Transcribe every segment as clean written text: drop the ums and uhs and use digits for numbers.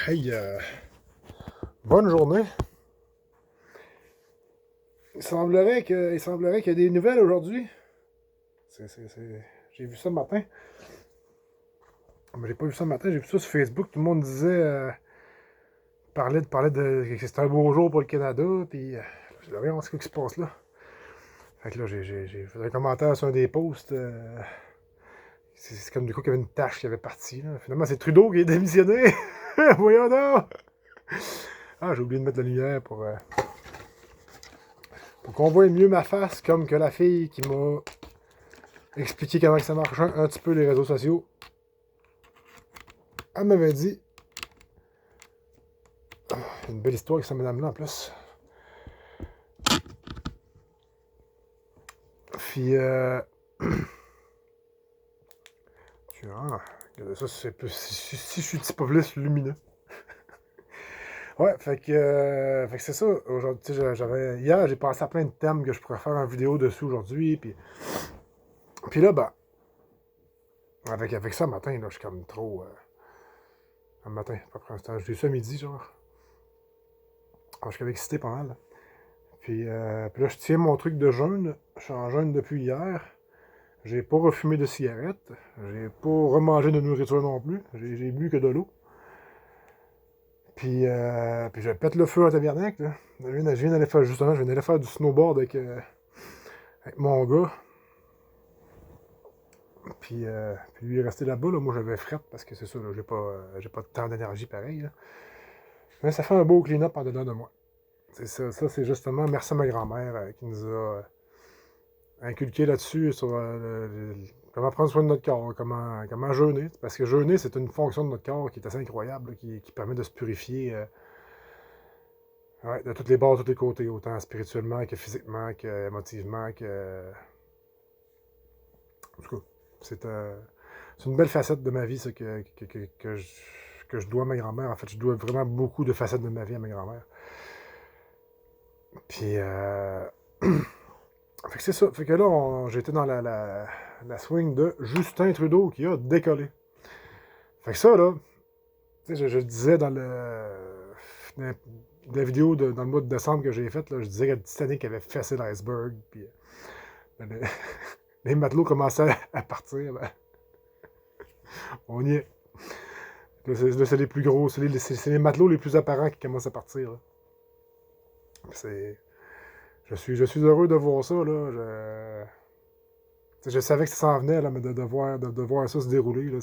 Hey, bonne journée. Il semblerait qu'il y a des nouvelles aujourd'hui. J'ai vu ça le matin. Mais j'ai pas vu ça le matin, j'ai vu ça sur Facebook. Tout le monde disait, parlait de que c'était un beau jour pour le Canada. Puis, je disais, voyons ce qui se passe là. Fait que là, j'ai fait un commentaire sur un des posts. C'est comme du coup qu'il y avait une tâche qui avait parti. Là. Finalement, c'est Trudeau qui est démissionné. Voyons donc. Ah, j'ai oublié de mettre la lumière pour qu'on voie mieux ma face, comme que la fille qui m'a expliqué comment ça marche un petit peu les réseaux sociaux. Elle m'avait dit. Une belle histoire avec cette madame-là en plus. Puis, regardez ça, c'est plus. Si je suis petit peu plus lumineux. Ouais, fait que c'est ça. Aujourd'hui, hier, j'ai pensé à plein de thèmes que je pourrais faire une vidéo dessus aujourd'hui. Puis là, ben, avec ça, le matin, là, je suis comme trop. Un matin, pas pour l'instant. Je l'ai su à midi, genre. Je suis excité pas mal. Puis là, je tiens mon truc de jeûne. Je suis en jeûne depuis hier. J'ai pas refumé de cigarette. J'ai pas remangé de nourriture non plus. J'ai bu que de l'eau. Puis je pète le feu à tabernacle. Là. Je viens d'aller faire, justement, je viens d'aller faire du snowboard avec mon gars. Puis lui est resté là-bas. Là. Moi, j'avais frette parce que c'est ça, j'ai pas tant d'énergie pareil. Là. Mais ça fait un beau clean-up en dedans de moi. C'est ça c'est justement merci à ma grand-mère qui nous a inculqué là-dessus sur comment prendre soin de notre corps, comment jeûner. Parce que jeûner, c'est une fonction de notre corps qui est assez incroyable, là, qui permet de se purifier ouais, de tous les bords, de tous les côtés, autant spirituellement que physiquement, que émotivement, que. En tout cas, c'est une belle facette de ma vie, ça, que je dois à ma grand-mère. En fait, je dois vraiment beaucoup de facettes de ma vie à ma grand-mère. Puis, fait que c'est ça. Fait que là, j'étais dans la swing de Justin Trudeau qui a décollé. Fait que ça, là, tu sais, je le disais dans la vidéo dans le mois de décembre que j'ai faite, là, je disais que le Titanic avait fessé l'iceberg, puis les, les matelots commençaient à partir. Ben, on y est. Là, c'est les plus gros, c'est les matelots les plus apparents qui commencent à partir. Là. Je suis heureux de voir ça. Là. Je savais que ça s'en venait, là, mais de voir ça se dérouler, là,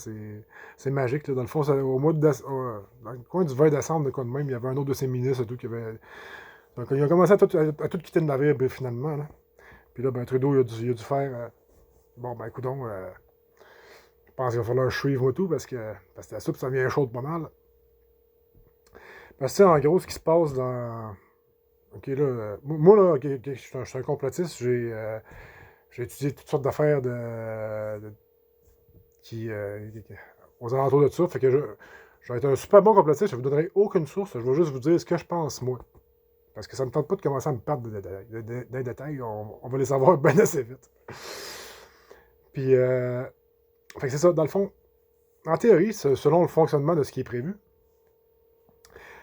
c'est magique. Là. Dans le fond, au mois de dans le coin du 20 décembre, de quoi de même, il y avait un autre de ses ministres et tout, qui avait. Donc, ils ont commencé à tout quitter le navire, finalement. Là. Puis là, ben, Trudeau, il a dû faire. Bon, ben, écoute, je pense qu'il va falloir suivre moi tout, parce que la soupe, ça vient chaude pas mal. Parce que, en gros, ce qui se passe dans. Ok, là, moi, là, je suis un complotiste, j'ai étudié toutes sortes d'affaires qui, aux alentours de ça. Fait que je vais être un super bon complotiste. Je ne vous donnerai aucune source. Je vais juste vous dire ce que je pense, moi. Parce que ça ne me tente pas de commencer à me perdre des détails. On va les savoir bien assez vite. Puis, fait que c'est ça. Dans le fond, en théorie, selon le fonctionnement de ce qui est prévu,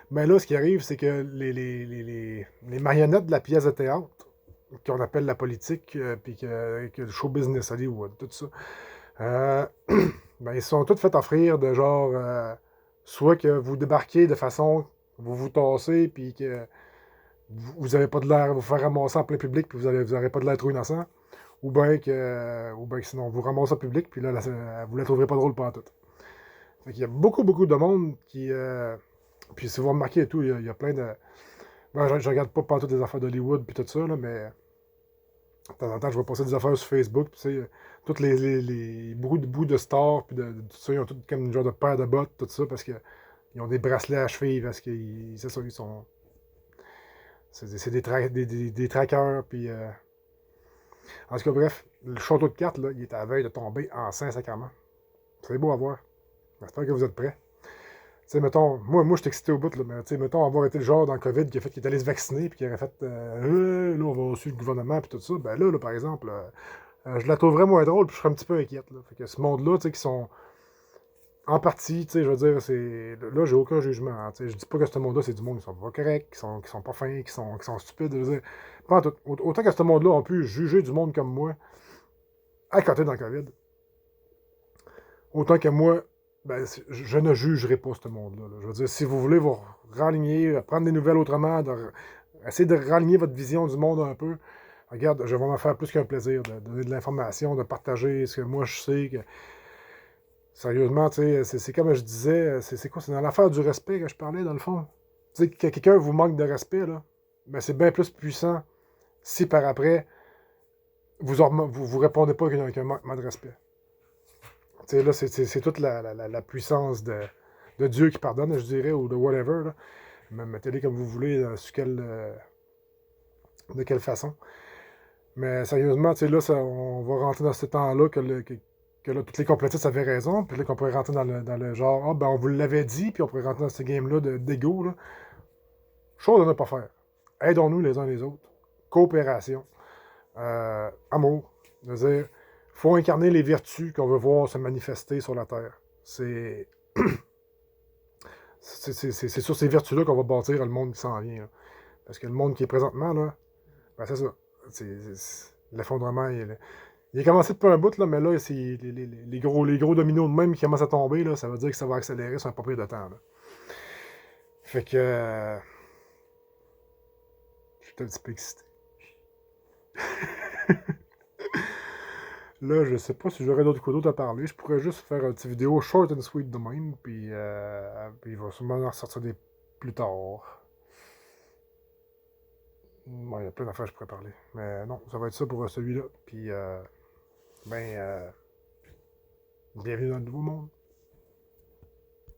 mais là, ce qui arrive, c'est que les marionnettes de la pièce de théâtre, qu'on appelle la politique, puis que le show business Hollywood, tout ça, ben, ils se sont tous fait offrir de genre, soit que vous débarquez de façon, vous vous tassez, puis que vous n'avez pas de l'air, vous faire ramasser en plein public, puis vous n'aurez pas de l'air trop innocent, ou bien que sinon vous ramassez en public, puis là, vous la trouverez pas drôle tout. Fait qu'il y a beaucoup, beaucoup de monde qui. Puis si vous remarquez et tout, il y a plein de. Ben, je regarde pas partout des affaires d'Hollywood puis tout ça, là, mais de temps en temps, je vais passer des affaires sur Facebook, puis tu sais, toutes les bouts de stars, puis de tout ça, ils ont tout comme une genre de paire de bottes, tout ça, parce qu'ils ont des bracelets à cheville, parce que c'est ça, ils sont. C'est des trackers, puis. En tout cas, bref, le château de cartes, là, il est à la veille de tomber en Saint-Sacrement. C'est beau à voir. J'espère que vous êtes prêts. Tu sais, mettons, moi je suis excité au bout, là, mais tu sais, mettons, avoir été le genre dans le COVID qui a fait qu'il est allé se vacciner, puis qui aurait fait, là, on va suivre le gouvernement, puis tout ça, ben là, par exemple, je la trouverais moins drôle, puis je serais un petit peu inquiète, là. Fait que ce monde-là, tu sais, qui sont en partie, tu sais, je veux dire, là, j'ai aucun jugement. Hein, tu sais, je dis pas que ce monde-là, c'est du monde qui sont pas corrects, qui sont pas fins, qui sont stupides. Je veux dire, pas en tout. Autant que ce monde-là on peut juger du monde comme moi à côté dans le COVID, autant que moi, ben, je ne jugerai pas ce monde-là. Là. Je veux dire, si vous voulez vous raligner, prendre des nouvelles autrement, essayer de raligner votre vision du monde un peu, regarde, je vais m'en faire plus qu'un plaisir de donner de l'information, de partager ce que moi je sais. Sérieusement, tu sais, c'est comme je disais, c'est quoi? C'est dans l'affaire du respect que je parlais, dans le fond. Tu sais, que quelqu'un vous manque de respect, là, ben c'est bien plus puissant si par après, vous répondez pas qu'un manquement de respect. Tu sais, là, c'est toute la puissance de Dieu qui pardonne, je dirais, ou de whatever, là. Mettez-les comme vous voulez, de quelle façon. Mais sérieusement, tu sais, là, on va rentrer dans ce temps-là que là, toutes les complotistes avaient raison, puis là, qu'on pourrait rentrer dans le genre, ah, ben, on vous l'avait dit, puis on pourrait rentrer dans ce game-là d'ego, là. Chose à ne pas faire. Aidons-nous les uns les autres. Coopération. Amour. C'est-à-dire, il faut incarner les vertus qu'on veut voir se manifester sur la Terre. C'est sur ces vertus-là qu'on va bâtir le monde qui s'en vient. Là. Parce que le monde qui est présentement, là, ben c'est ça. L'effondrement, il est commencé depuis un bout, là, mais là, c'est les gros dominos de même qui commencent à tomber, là, ça veut dire que ça va accélérer sur un peu plus de temps. Là. Fait que... je suis un petit peu excité. Là, je sais pas si j'aurais d'autres à parler. Je pourrais juste faire une petite vidéo short and sweet de même, puis il va sûrement en ressortir des plus tard. Bon, il y a plein d'affaires que je pourrais parler. Mais non, ça va être ça pour celui-là. Puis, bienvenue dans le nouveau monde.